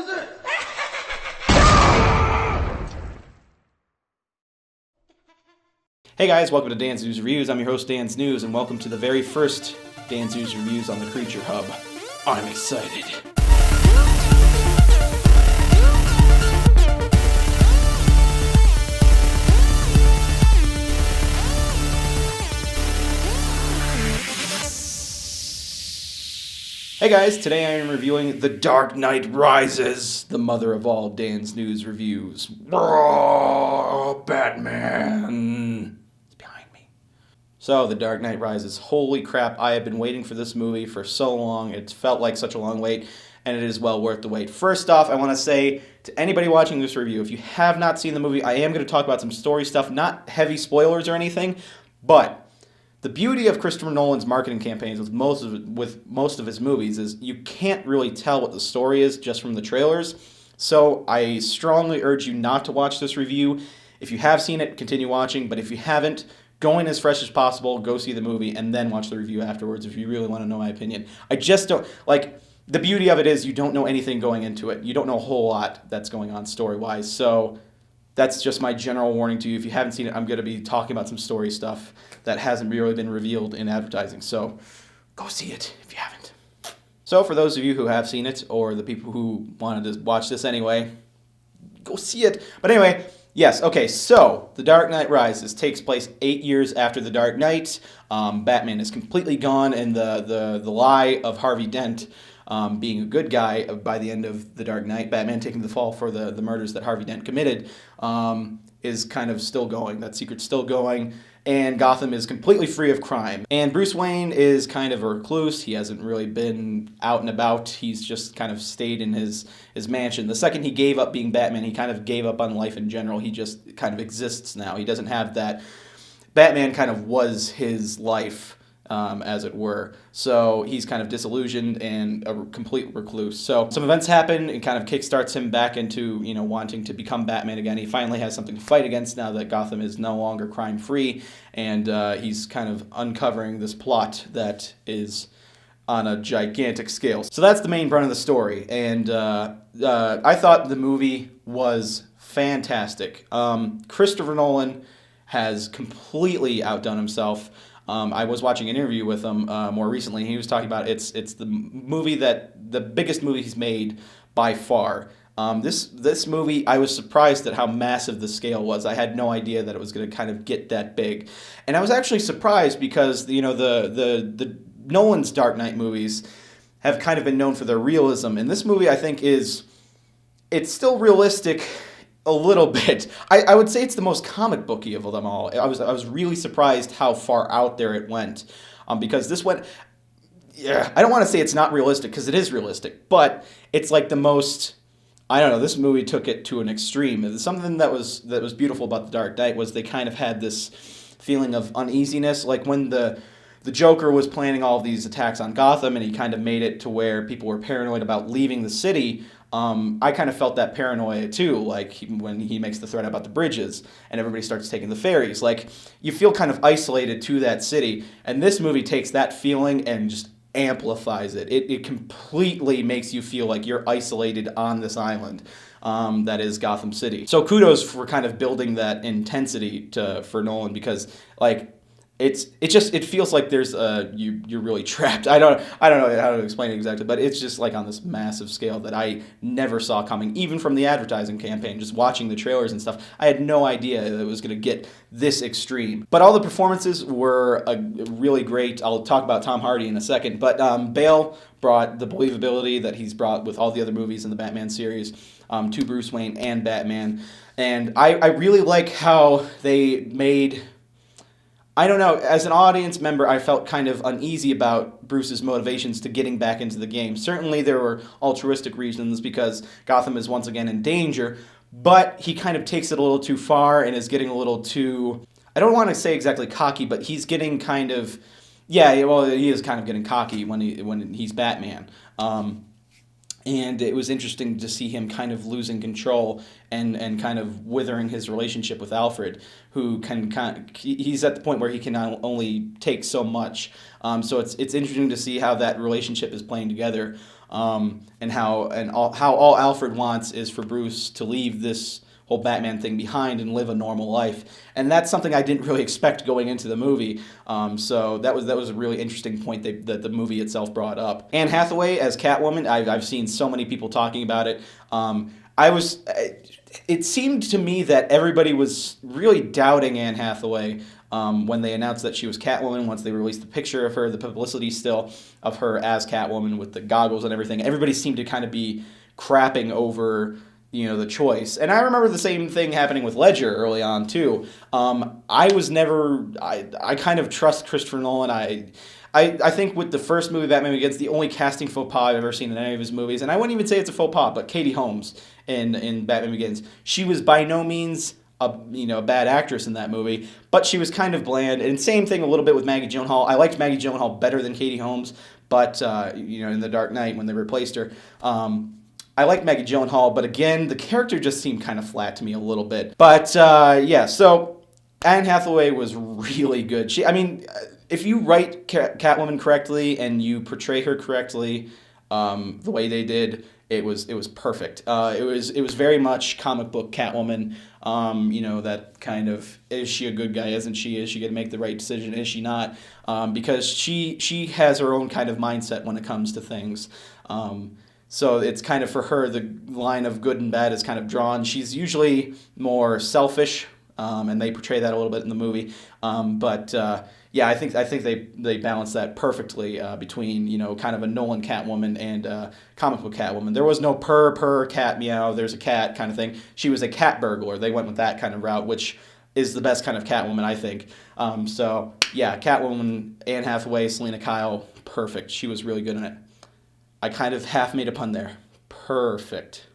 was it? Hey guys, welcome to Danz Newz Reviewz. I'm your host, Danz Newz, and welcome to the very first Danz Newz Reviewz on the Creature Hub. I'm excited. Hey guys, today I am reviewing The Dark Knight Rises, the mother of all Danz Newz Reviewz. Batman. It's behind me. So, The Dark Knight Rises. Holy crap, I have been waiting for this movie for so long. It's felt like such a long wait, and it is well worth the wait. First off, I want to say to anybody watching this review, if you have not seen the movie, I am going to talk about some story stuff, not heavy spoilers or anything, but the beauty of Christopher Nolan's marketing campaigns with most of his movies is you can't really tell what the story is just from the trailers. So I strongly urge you not to watch this review. If you have seen it, continue watching. But if you haven't, go in as fresh as possible, go see the movie, and then watch the review afterwards if you really want to know my opinion. I just don't, the beauty of it is you don't know anything going into it. You don't know a whole lot that's going on story-wise. So that's just my general warning to you. If you haven't seen it, I'm going to be talking about some story stuff that hasn't really been revealed in advertising. So go see it if you haven't. So for those of you who have seen it, or the people who wanted to watch this anyway, go see it. But anyway, yes, okay, so The Dark Knight Rises takes place 8 years after The Dark Knight. Batman is completely gone, and the lie of Harvey Dent being a good guy by the end of The Dark Knight, Batman taking the fall for the murders that Harvey Dent committed, is kind of still going. That secret's still going, and Gotham is completely free of crime. And Bruce Wayne is kind of a recluse. He hasn't really been out and about. He's just kind of stayed in his mansion. The second he gave up being Batman, he kind of gave up on life in general. He just kind of exists now. He doesn't have that. Batman kind of was his life, as it were. So he's kind of disillusioned and a complete recluse. So some events happen and kind of kickstarts him back into, wanting to become Batman again. He finally has something to fight against now that Gotham is no longer crime-free, and he's kind of uncovering this plot that is on a gigantic scale. So that's the main brunt of the story, and I thought the movie was fantastic. Christopher Nolan has completely outdone himself. I was watching an interview with him more recently. He was talking about it's the biggest movie he's made by far. This movie, I was surprised at how massive the scale was. I had no idea that it was going to kind of get that big, and I was actually surprised because the Nolan's Dark Knight movies have kind of been known for their realism, and this movie I think it's still realistic. A little bit. I would say it's the most comic booky of them all. I was really surprised how far out there it went, because this went. Yeah, I don't want to say it's not realistic because it is realistic, but it's like the most. I don't know. This movie took it to an extreme. Something that was beautiful about The Dark Knight was they kind of had this feeling of uneasiness, like when the Joker was planning all of these attacks on Gotham, and he kind of made it to where people were paranoid about leaving the city. I kind of felt that paranoia too, when he makes the threat about the bridges and everybody starts taking the ferries. You feel kind of isolated to that city, and this movie takes that feeling and just amplifies it. It completely makes you feel like you're isolated on this island that is Gotham City. So kudos for kind of building that intensity for Nolan, because it feels like there's you're really trapped. I don't know how to explain it exactly, but it's just on this massive scale that I never saw coming, even from the advertising campaign. Just watching the trailers and stuff, I had no idea that it was going to get this extreme. But all the performances were really great. I'll talk about Tom Hardy in a second, but Bale brought the believability that he's brought with all the other movies in the Batman series to Bruce Wayne and Batman, and I really like how they made. I don't know, as an audience member, I felt kind of uneasy about Bruce's motivations to getting back into the game. Certainly there were altruistic reasons because Gotham is once again in danger, but he kind of takes it a little too far and is getting a little too, I don't want to say exactly cocky, but he's getting kind of, he is kind of getting cocky when he's Batman. And it was interesting to see him kind of losing control and kind of withering his relationship with Alfred, who he's at the point where he can only take so much. So it's interesting to see how that relationship is playing together, and how all Alfred wants is for Bruce to leave this whole Batman thing behind and live a normal life. And that's something I didn't really expect going into the movie. So that was a really interesting point that the movie itself brought up. Anne Hathaway as Catwoman, I've seen so many people talking about it. It seemed to me that everybody was really doubting Anne Hathaway when they announced that she was Catwoman. Once they released the picture of her, the publicity still of her as Catwoman with the goggles and everything, everybody seemed to kind of be crapping over the choice. And I remember the same thing happening with Ledger early on too. I kind of trust Christopher Nolan. I think with the first movie, Batman Begins, the only casting faux pas I've ever seen in any of his movies, and I wouldn't even say it's a faux pas, but Katie Holmes in Batman Begins, she was by no means a bad actress in that movie, but she was kind of bland. And same thing a little bit with Maggie Gyllenhaal. I liked Maggie Gyllenhaal better than Katie Holmes, but in The Dark Knight when they replaced her, I like Maggie Gyllenhaal, but again, the character just seemed kind of flat to me a little bit. But so Anne Hathaway was really good. If you write Catwoman correctly and you portray her correctly, the way they did, it was perfect. It was very much comic book Catwoman. That kind of, is she a good guy? Isn't she? Is she going to make the right decision? Is she not? Because she has her own kind of mindset when it comes to things. So it's kind of, for her, the line of good and bad is kind of drawn. She's usually more selfish, and they portray that a little bit in the movie. I think they balance that perfectly between kind of a Nolan Catwoman and comic book Catwoman. There was no purr cat meow. There's a cat kind of thing. She was a cat burglar. They went with that kind of route, which is the best kind of Catwoman, I think. Catwoman, Anne Hathaway, Selena Kyle, perfect. She was really good in it. I kind of half made a pun there. Perfect.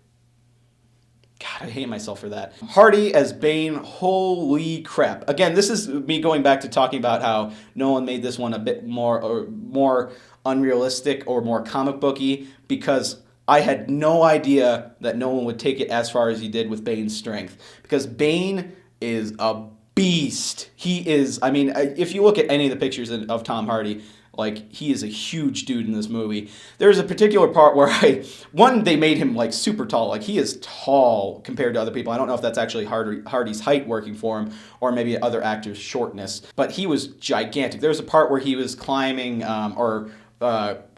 God, I hate myself for that. Hardy as Bane, holy crap. Again, this is me going back to talking about how Nolan made this one a bit more unrealistic or more comic booky, because I had no idea that Nolan would take it as far as he did with Bane's strength. Because Bane is a beast. He is, if you look at any of the pictures of Tom Hardy, he is a huge dude in this movie. There's a particular part where they made him super tall. He is tall compared to other people. I don't know if that's actually Hardy's height working for him, or maybe other actors' shortness. But he was gigantic. There's a part where he was climbing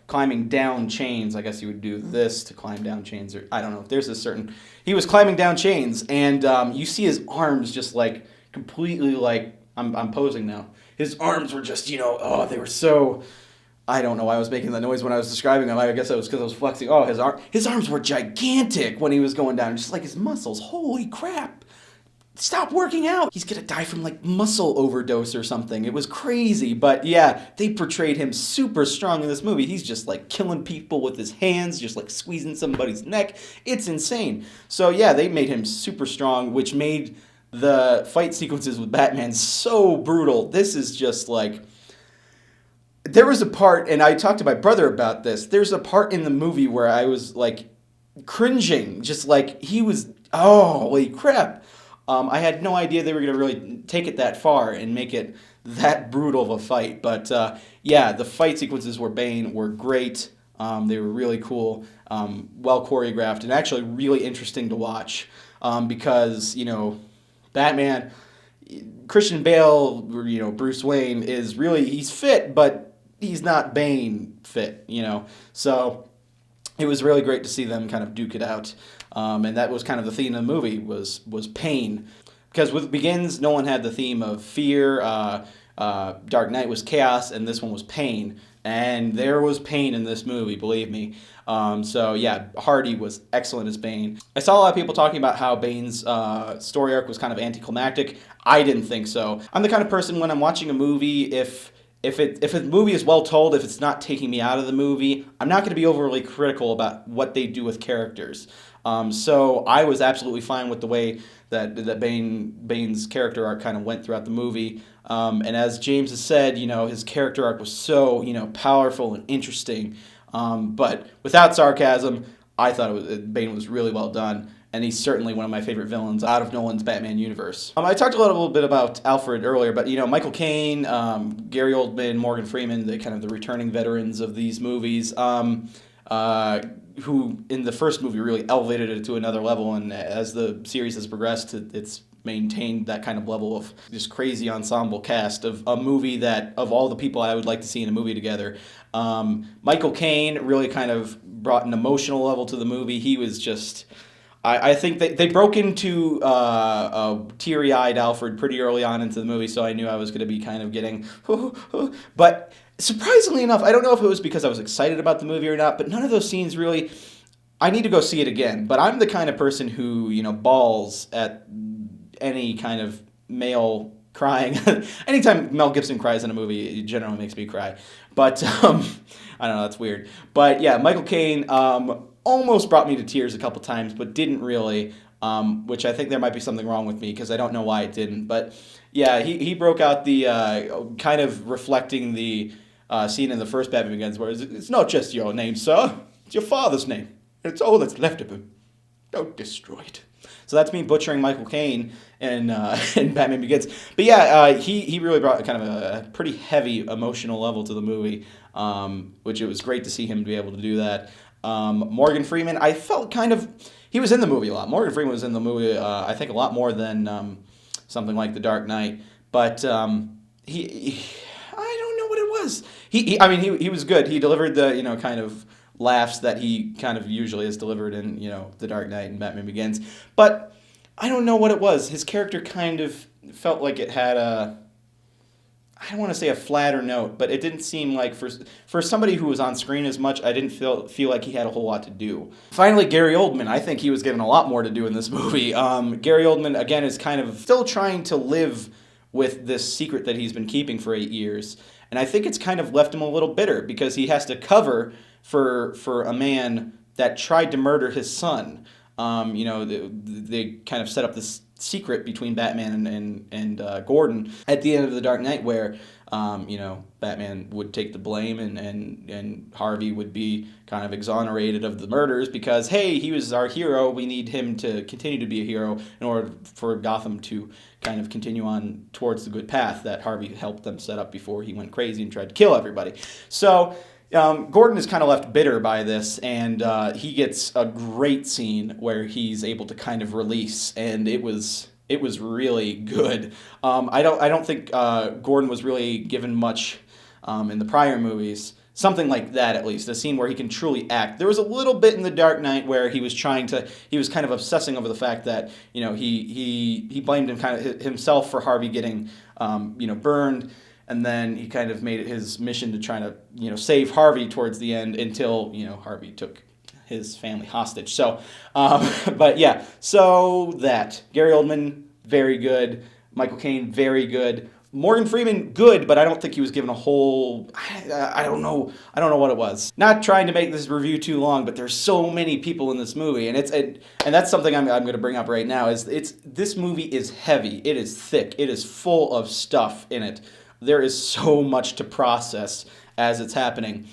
climbing down chains. I guess you would do this to climb down chains, or I don't know. He was climbing down chains, and you see his arms just completely I'm posing now. His arms were just, they were so, I don't know why I was making that noise when I was describing him. I guess it was because I was flexing. Oh, his arms were gigantic when he was going down, just his muscles. Holy crap. Stop working out. He's going to die from muscle overdose or something. It was crazy. But yeah, they portrayed him super strong in this movie. He's just killing people with his hands, just squeezing somebody's neck. It's insane. So yeah, they made him super strong, which made the fight sequences with Batman so brutal. This is just there was a part, and I talked to my brother about this, there's a part in the movie where I was cringing, just he was, holy crap. I had no idea they were going to really take it that far and make it that brutal of a fight. But the fight sequences where Bane were great. They were really cool, well choreographed, and actually really interesting to watch, because, Batman, Christian Bale, Bruce Wayne he's fit, but he's not Bane fit, So it was really great to see them kind of duke it out. And that was kind of the theme of the movie was pain. Because with Begins, Nolan had the theme of fear, Dark Knight was chaos, and this one was pain. And there was pain in this movie, believe me. Hardy was excellent as Bane. I saw a lot of people talking about how Bane's story arc was kind of anticlimactic. I didn't think so. I'm the kind of person, when I'm watching a movie, if a movie is well told, if it's not taking me out of the movie, I'm not going to be overly critical about what they do with characters. So I was absolutely fine with the way that Bane's character arc kind of went throughout the movie. And as James has said, his character arc was so, powerful and interesting. But without sarcasm, I thought Bane was really well done, and he's certainly one of my favorite villains out of Nolan's Batman universe. I talked a little bit about Alfred earlier, but Michael Caine, Gary Oldman, Morgan Freeman, the returning veterans of these movies, who in the first movie really elevated it to another level, and as the series has progressed, it's maintained that kind of level of just crazy ensemble cast of a movie that, of all the people I would like to see in a movie together, Michael Caine really kind of brought an emotional level to the movie. He was just, I think they broke into a teary-eyed Alfred pretty early on into the movie, so I knew I was going to be kind of getting, but surprisingly enough, I don't know if it was because I was excited about the movie or not, but none of those scenes really, I need to go see it again, but I'm the kind of person who, bawls at any kind of male crying. Anytime Mel Gibson cries in a movie, it generally makes me cry. But, I don't know, that's weird. But yeah, Michael Caine almost brought me to tears a couple times, but didn't really, which I think there might be something wrong with me because I don't know why it didn't. But yeah, he broke out the kind of reflecting the scene in the first Batman Begins where it's not just your name, sir. It's your father's name. It's all that's left of him. Don't destroy it. So that's me butchering Michael Caine in Batman Begins. But yeah, he really brought kind of a pretty heavy emotional level to the movie, which it was great to see him be able to do that. Morgan Freeman, I felt he was in the movie a lot. Morgan Freeman was in the movie, I think, a lot more than something like The Dark Knight. But I don't know what it was. He was good. He delivered the, kind of laughs that he kind of usually has delivered in, The Dark Knight and Batman Begins. But I don't know what it was. His character kind of felt like it had I don't want to say a flatter note, but it didn't seem like for somebody who was on screen as much, I didn't feel like he had a whole lot to do. Finally, Gary Oldman. I think he was given a lot more to do in this movie. Gary Oldman, again, is kind of still trying to live with this secret that he's been keeping for 8 years. And I think it's kind of left him a little bitter because he has to cover for a man that tried to murder his son. They kind of set up this secret between Batman and Gordan at the end of The Dark Knight where, Batman would take the blame and Harvey would be kind of exonerated of the murders because, hey, he was our hero. We need him to continue to be a hero in order for Gotham to kind of continue on towards the good path that Harvey helped them set up before he went crazy and tried to kill everybody. So Gordan is kind of left bitter by this, and he gets a great scene where he's able to kind of release, and it was really good. I don't think Gordan was really given much in the prior movies. Something like that, at least, a scene where he can truly act. There was a little bit in The Dark Knight where he was kind of obsessing over the fact that he blamed himself for Harvey getting burned. And then he kind of made it his mission to try to, save Harvey towards the end until, Harvey took his family hostage. So, but yeah, so that. Gary Oldman, very good. Michael Caine, very good. Morgan Freeman, good, but I don't think he was given a whole, I don't know what it was. Not trying to make this review too long, but there's so many people in this movie, and that's something I'm going to bring up right now, is this movie is heavy, it is thick, it is full of stuff in it. There is so much to process as it's happening.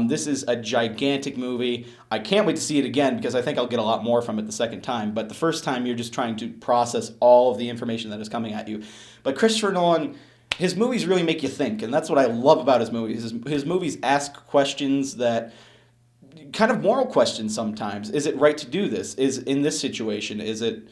This is a gigantic movie. I can't wait to see it again because I think I'll get a lot more from it the second time. But the first time, you're just trying to process all of the information that is coming at you. But Christopher Nolan, his movies really make you think, and that's what I love about his movies. His movies ask questions that, kind of moral questions sometimes. Is it right to do this? In this situation, is it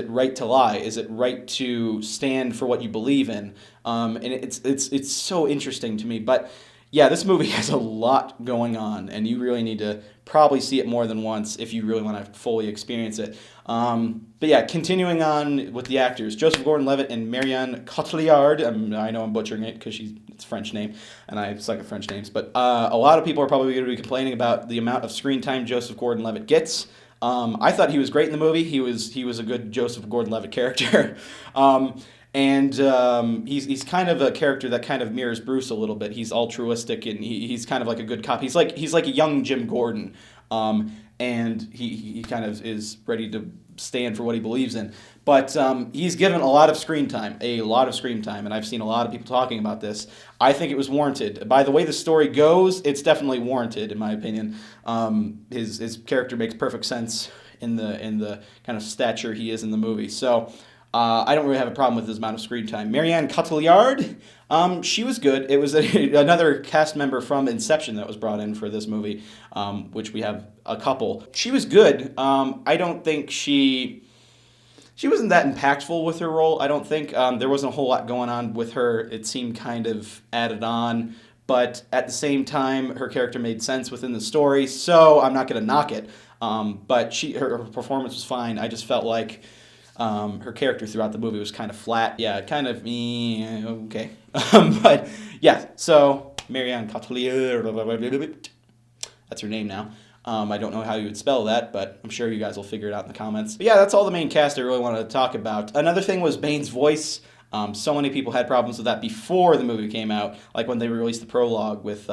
right to lie? Is it right to stand for what you believe in? And it's so interesting to me. But yeah, this movie has a lot going on, and you really need to probably see it more than once if you really want to fully experience it. But yeah, continuing on with the actors, Joseph Gordon-Levitt and Marion Cottiliard. I know I'm butchering it because it's a French name, and I suck at French names. But a lot of people are probably going to be complaining about the amount of screen time Joseph Gordon-Levitt gets. I thought he was great in the movie. He was a good Joseph Gordon-Levitt character. And he's kind of a character that kind of mirrors Bruce a little bit. He's altruistic and he's kind of like a good cop. He's like a young Jim Gordon. and he kind of is ready to stand for what he believes in. But he's given a lot of screen time, and I've seen a lot of people talking about this. I think it was warranted. By the way the story goes, it's definitely warranted, in my opinion. His character makes perfect sense in the kind of stature he is in the movie. So I don't really have a problem with his amount of screen time. Marion Cottiliard, she was good. It was another cast member from Inception that was brought in for this movie, which we have a couple. She was good. I don't think she wasn't that impactful with her role, I don't think. There wasn't a whole lot going on with her. It seemed kind of added on. But at the same time, her character made sense within the story, so I'm not going to knock it. But her performance was fine. I just felt like her character throughout the movie was kind of flat. Yeah, kind of, okay. But yeah, so Marion Cottiliard, that's her name now. I don't know how you would spell that, but I'm sure you guys will figure it out in the comments. But yeah, that's all the main cast I really wanted to talk about. Another thing was Bane's voice. So many people had problems with that before the movie came out, like when they released the prologue with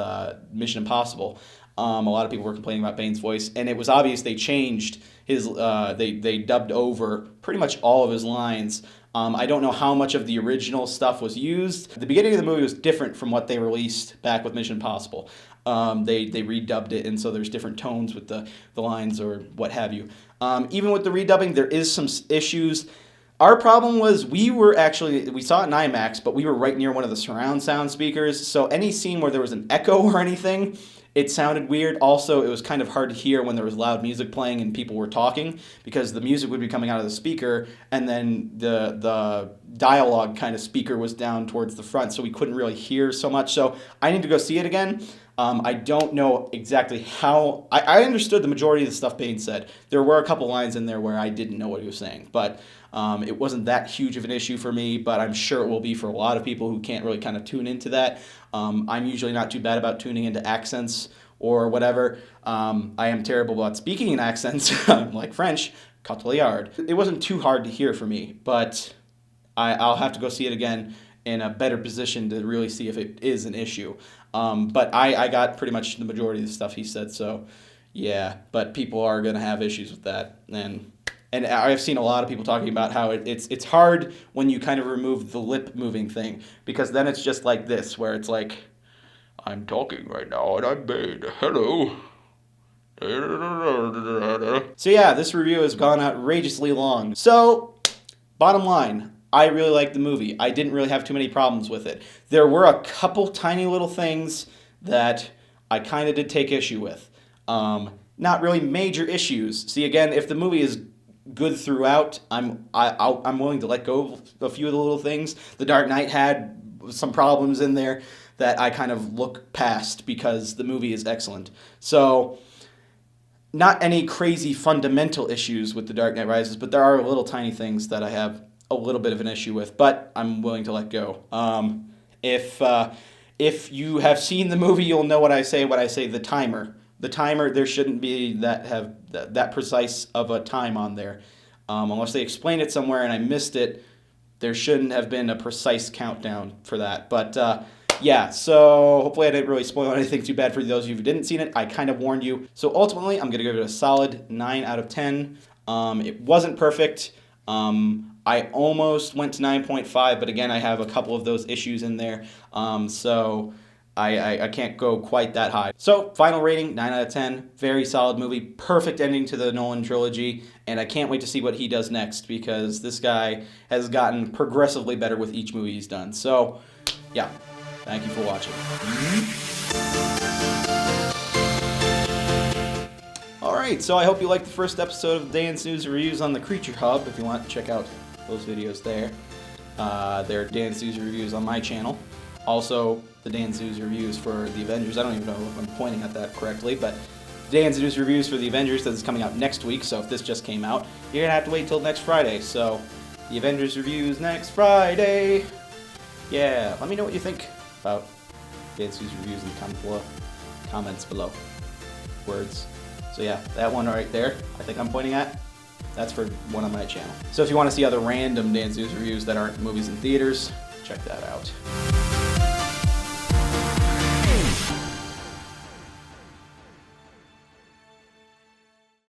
Mission Impossible. A lot of people were complaining about Bane's voice, and it was obvious they changed his. They dubbed over pretty much all of his lines. I don't know how much of the original stuff was used. The beginning of the movie was different from what they released back with Mission Impossible. They redubbed it, and so there's different tones with the lines or what have you. Even with the redubbing, there is some issues. Our problem was we saw it in IMAX, but we were right near one of the surround sound speakers, so any scene where there was an echo or anything, it sounded weird. Also, it was kind of hard to hear when there was loud music playing and people were talking, because the music would be coming out of the speaker, and then the dialogue kind of speaker was down towards the front, so we couldn't really hear so much. So I need to go see it again. I don't know exactly how. I understood the majority of the stuff Bane said. There were a couple lines in there where I didn't know what he was saying, but it wasn't that huge of an issue for me, but I'm sure it will be for a lot of people who can't really kind of tune into that. I'm usually not too bad about tuning into accents or whatever. I am terrible about speaking in accents, like French, Cottiliard. It wasn't too hard to hear for me, but I'll have to go see it again in a better position to really see if it is an issue. But I got pretty much the majority of the stuff he said, so yeah. But people are going to have issues with that, and I've seen a lot of people talking about how it's hard when you kind of remove the lip moving thing, because then it's just like this, where it's like, I'm talking right now and I'm Bane. Hello. So yeah, this review has gone outrageously long. So, bottom line, I really liked the movie. I didn't really have too many problems with it. There were a couple tiny little things that I kind of did take issue with. Not really major issues. See, again, if the movie is good throughout, I'm willing to let go of a few of the little things. The Dark Knight had some problems in there that I kind of look past because the movie is excellent. So, not any crazy fundamental issues with The Dark Knight Rises, but there are little tiny things that I have a little bit of an issue with, but I'm willing to let go. If you have seen the movie, you'll know what I say when I say the timer. The timer, there shouldn't be that precise of a time on there. Unless they explain it somewhere and I missed it, there shouldn't have been a precise countdown for that. But yeah, so hopefully I didn't really spoil anything too bad for those of you who didn't see it. I kind of warned you. So ultimately, I'm going to give it a solid 9 out of 10. It wasn't perfect. I almost went to 9.5, but again, I have a couple of those issues in there. So I can't go quite that high. So final rating, 9 out of 10. Very solid movie. Perfect ending to the Nolan trilogy. And I can't wait to see what he does next, because this guy has gotten progressively better with each movie he's done. So yeah, thank you for watching. Alright, so I hope you liked the first episode of Danz Newz Reviewz on the Creature Hub. If you want to check out those videos there. They're Danz Newz Reviewz on my channel. Also, the Danz Newz Reviewz for the Avengers. I don't even know if I'm pointing at that correctly, but Danz Newz Reviewz for the Avengers, that is coming out next week, so if this just came out, you're going to have to wait till next Friday. So, the Avengers Reviews next Friday. Yeah, let me know what you think about Danz Newz Reviewz in the comments below. Words. So yeah, that one right there, I think I'm pointing at, that's for one on my channel. So if you want to see other random Danz Newz Reviewz that aren't movies in theaters, check that out.